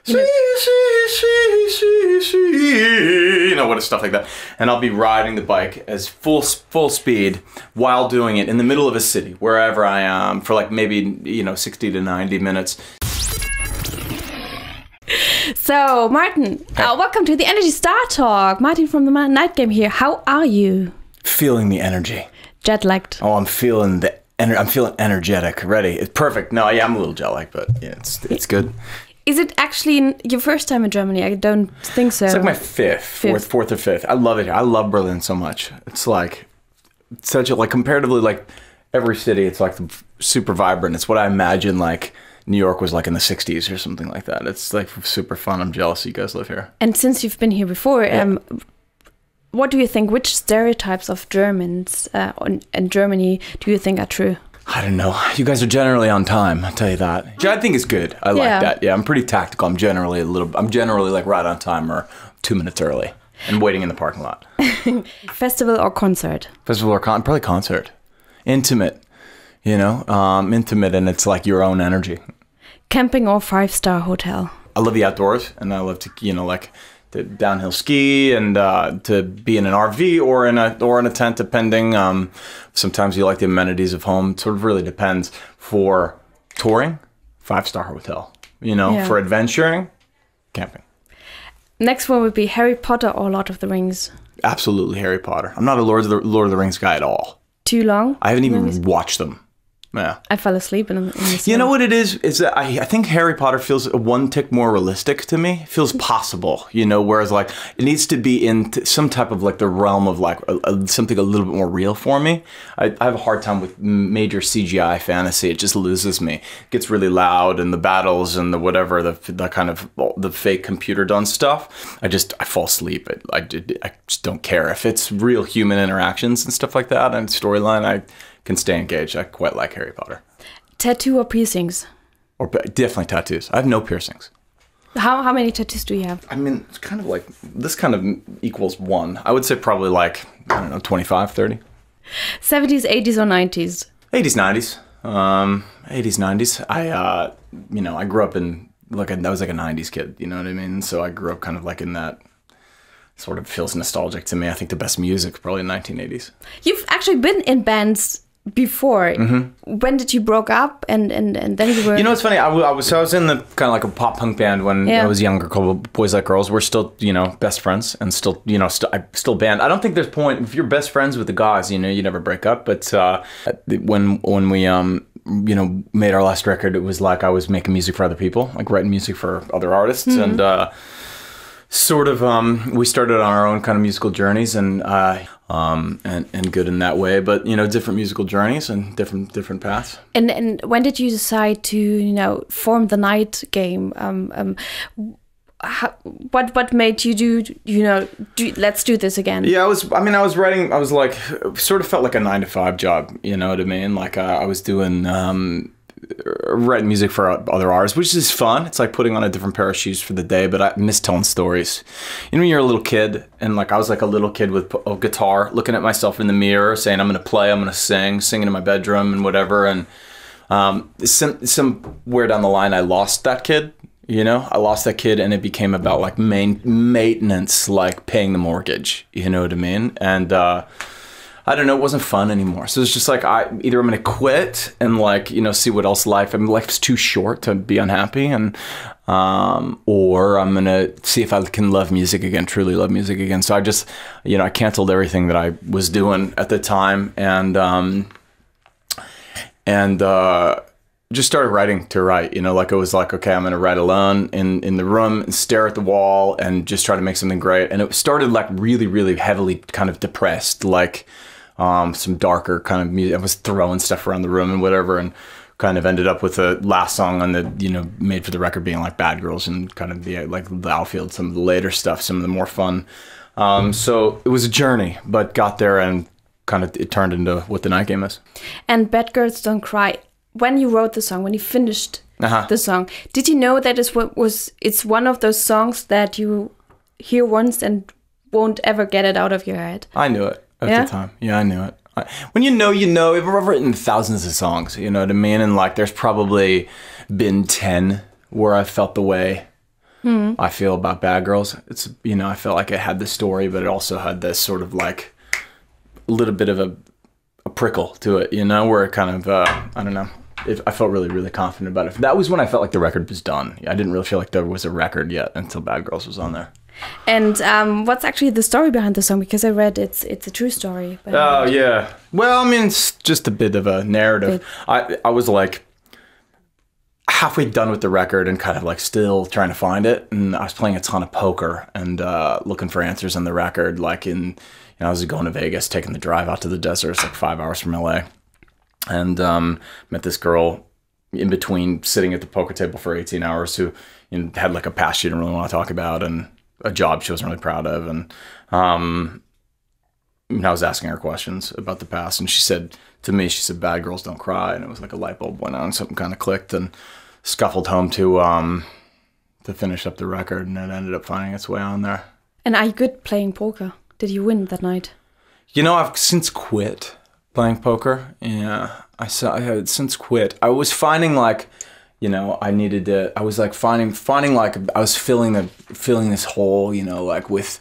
You know, you know, what stuff like that. And I'll be riding the bike as full speed while doing it in the middle of a city, wherever I am, for like maybe, you know, 60 to 90 minutes. so, Martin, welcome to the Energy Startalk. Martin from the Night Game here. How are you? Feeling the energy. Jet lagged. Oh, I'm feeling I'm feeling energetic, ready. It's perfect. No, yeah, I'm a little jet lagged, but yeah, it's good. Is it actually your first time in Germany? I don't think so. It's like my fourth or fifth. I love it here. I love Berlin so much. It's like such a, like, comparatively, like every city, it's like super vibrant. It's what I imagine like New York was like in the 60s or something like that. It's like super fun. I'm jealous you guys live here. And since you've been here before, what do you think? Which stereotypes of Germans in Germany do you think are true? I don't know. You guys are generally on time, I'll tell you that. Which I think is good. I like that. Yeah, I'm pretty tactical. I'm generally like right on time or 2 minutes early and waiting in the parking lot. Festival or concert? Festival or probably concert. Intimate, you know, intimate, and it's like your own energy. Camping or 5-star hotel? I love the outdoors, and I love to, you know, like to downhill ski and to be in an RV or in a tent, depending. Sometimes you like the amenities of home. It sort of really depends. For touring, 5-star hotel. You know, for adventuring, camping. Next one would be Harry Potter or Lord of the Rings. Absolutely Harry Potter. I'm not a Lord of the Rings guy at all. Too long? I haven't even watched them. Yeah. I fell asleep in this. You know what it is that I think Harry Potter feels one tick more realistic to me. It feels possible, you know, whereas like it needs to be in some type of like the realm of like something a little bit more real for me. I have a hard time with major CGI fantasy. It just loses me. It gets really loud, and the battles and the whatever, the kind of the fake computer done stuff. I fall asleep. I just don't care. If it's real human interactions and stuff like that and storyline, I can stay engaged. I quite like Harry Potter. Tattoo or piercings? Or definitely tattoos. I have no piercings. How many tattoos do you have? I mean, it's kind of like, this kind of equals one. I would say probably like, I don't know, 25, 30. 70s, 80s or 90s? 80s, 90s. 80s, 90s. You know, I grew up in, like, I was like a 90s kid, you know what I mean? So I grew up kind of like in that, sort of feels nostalgic to me. I think the best music probably in the 1980s. You've actually been in bands before. When did you broke up and then you were... You know, it's funny. I was in the kind of like a pop punk band when I was younger, called Boys Like Girls. We're still, you know, best friends and still, you know, I still band. I don't think there's point, if you're best friends with the guys, you know, you never break up. But when we, you know, made our last record, it was like I was making music for other people, like writing music for other artists. And sort of, we started on our own kind of musical journeys, and good in that way, but you know, different musical journeys and different paths. And when did you decide to, you know, form the Night Game? What made you do, you know, let's do this again? Yeah, I was writing. I was like, sort of felt like a 9-to-5 job. You know what I mean? Like I was doing. Writing music for other artists, which is fun. It's like putting on a different pair of shoes for the day, but I miss telling stories. You know, when you're a little kid, and like I was like a little kid with a guitar, looking at myself in the mirror, saying, I'm going to play, I'm going to singing in my bedroom and whatever. And somewhere down the line, I lost that kid. You know, I lost that kid, and it became about like maintenance, like paying the mortgage. You know what I mean? And I don't know, it wasn't fun anymore. So it's just like, either I'm going to quit and like, you know, see what else life's too short to be unhappy, and or I'm going to see if I can love music again, truly love music again. So I just, you know, I canceled everything that I was doing at the time, and just started writing to write, you know, like it was like, okay, I'm going to write alone in the room and stare at the wall and just try to make something great. And it started like really, really heavily kind of depressed, like some darker kind of music. I was throwing stuff around the room and whatever, and kind of ended up with the last song on the, you know, made for the record being like Bad Girls, and kind of the, like the outfield, some of the later stuff, some of the more fun. So it was a journey, but got there, and kind of it turned into what the Night Game is. And Bad Girls Don't Cry. When you wrote the song, when you finished the song, did you know that it's one of those songs that you hear once and won't ever get it out of your head? I knew it at the time. Yeah, I knew it. When you know, I've written thousands of songs, you know what I mean? And like, there's probably been 10 where I felt the way I feel about Bad Girls. It's, you know, I felt like it had the story, but it also had this sort of like a little bit of a prickle to it, you know, where it kind of, I don't know. I felt really, really confident about it. That was when I felt like the record was done. I didn't really feel like there was a record yet until Bad Girls was on there. And what's actually the story behind the song? Because I read it's a true story. Oh, yeah. Well, I mean, it's just a bit of a narrative. I was like halfway done with the record and kind of like still trying to find it. And I was playing a ton of poker and looking for answers on the record. Like I was going to Vegas, taking the drive out to the desert. It's like 5 hours from LA. And met this girl in between sitting at the poker table for 18 hours who had like a past she didn't really want to talk about and a job she wasn't really proud of. And I was asking her questions about the past. And she said to me, Bad girls don't cry. And it was like a light bulb went on, something kind of clicked, and scuffled home to finish up the record. And it ended up finding its way on there. And are you good playing poker? Did you win that night? You know, I've since quit playing poker. Yeah, I had since quit. I was finding like, you know, I needed to. I was like finding like I was filling this hole, you know, like with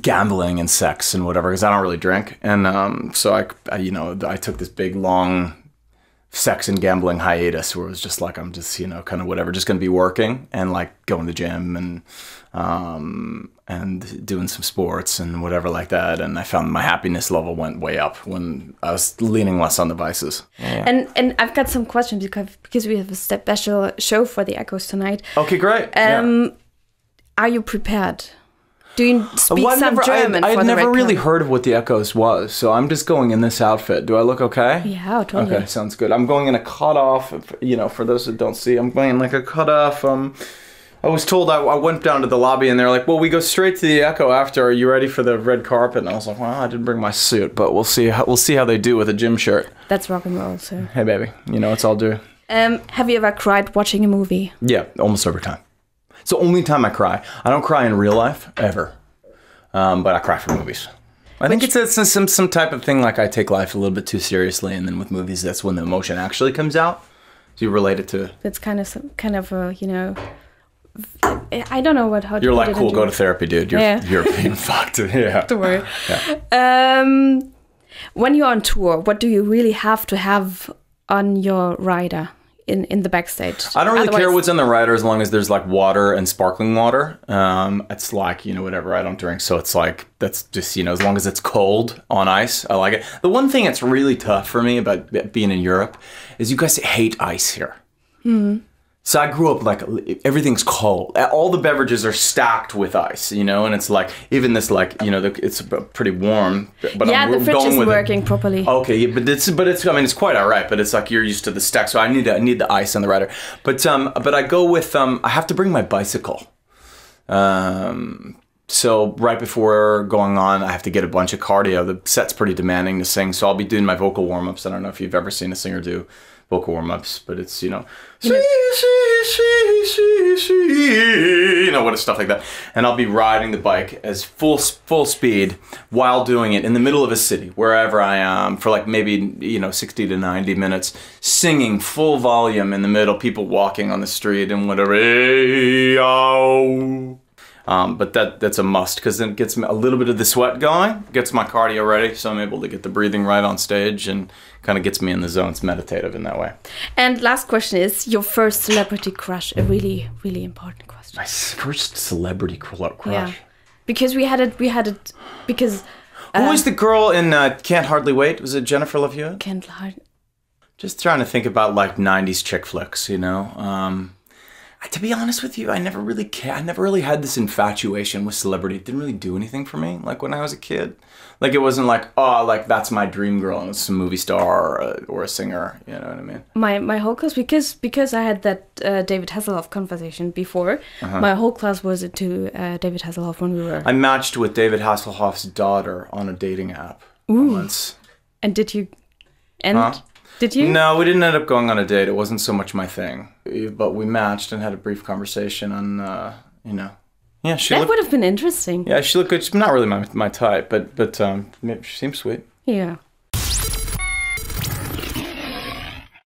gambling and sex and whatever, because I don't really drink, and so I took this big long sex and gambling hiatus where it was just like I'm just, you know, kind of whatever, just gonna be working and like going to the gym and doing some sports and whatever like that. And I found my happiness level went way up when I was leaning less on the vices. Yeah. And I've got some questions because we have a special show for the Echoes tonight. Okay, great. Are you prepared? Do you speak some German? I'd never really heard of what the Echoes was, so I'm just going in this outfit. Do I look okay? Yeah, totally. Okay, sounds good. I'm going in a cutoff, you know, for those that don't see, I'm going in like a cutoff. I was told I went down to the lobby and they're like, well, we go straight to the Echo after. Are you ready for the red carpet? And I was like, well, I didn't bring my suit, but we'll see how they do with a gym shirt. That's rock and roll, so. Hey, baby, you know, it's all due. Have you ever cried watching a movie? Yeah, almost every time. It's the only time I cry. I don't cry in real life, ever. But I cry for movies. I think it's some type of thing, like I take life a little bit too seriously, and then with movies, that's when the emotion actually comes out. So you relate it to... It's kind of a, you know... I don't know how to You're like, cool, go to therapy, dude. You're being fucked. Yeah. Don't worry. Yeah. When you're on tour, what do you really have to have on your rider in the backstage? I don't really care what's on the rider as long as there's like water and sparkling water. It's like, you know, whatever, I don't drink. So it's like, that's just, you know, as long as it's cold on ice, I like it. The one thing that's really tough for me about being in Europe is you guys hate ice here. Mm-hmm. So I grew up like everything's cold. All the beverages are stacked with ice, you know, and it's like even this like, you know, it's pretty warm. But yeah, the fridge isn't working properly. Okay, but it's I mean it's quite all right, but it's like you're used to the stack, so I need the ice on the rider. But I go with I have to bring my bicycle. So right before going on, I have to get a bunch of cardio. The set's pretty demanding to sing, so I'll be doing my vocal warm-ups. I don't know if you've ever seen a singer do vocal warm-ups, but it's, you know, you know, what stuff like that. And I'll be riding the bike as full speed while doing it in the middle of a city, wherever I am, for like maybe, you know, 60 to 90 minutes, singing full volume in the middle, people walking on the street and whatever. But that's a must, because then it gets a little bit of the sweat going, gets my cardio ready, so I'm able to get the breathing right on stage and kind of gets me in the zone. It's meditative in that way. And last question is your first celebrity crush, a really, really important question. My first celebrity crush? Yeah, because we had it because... Who was the girl in Can't Hardly Wait? Was it Jennifer Love Hewitt? Can't hardly... Just trying to think about like 90s chick flicks, you know? To be honest with you, I never really had this infatuation with celebrity. It didn't really do anything for me, like when I was a kid. Like it wasn't like, oh, like that's my dream girl and it's a movie star or a singer, you know what I mean? My whole class, because I had that David Hasselhoff conversation before, my whole class was into David Hasselhoff when we were... I matched with David Hasselhoff's daughter on a dating app once. And did you end... Huh? Did you? No, we didn't end up going on a date. It wasn't so much my thing. But we matched and had a brief conversation on, you know. Yeah, that would have been interesting. Yeah, she looked good. She's not really my type, but she seems sweet. Yeah.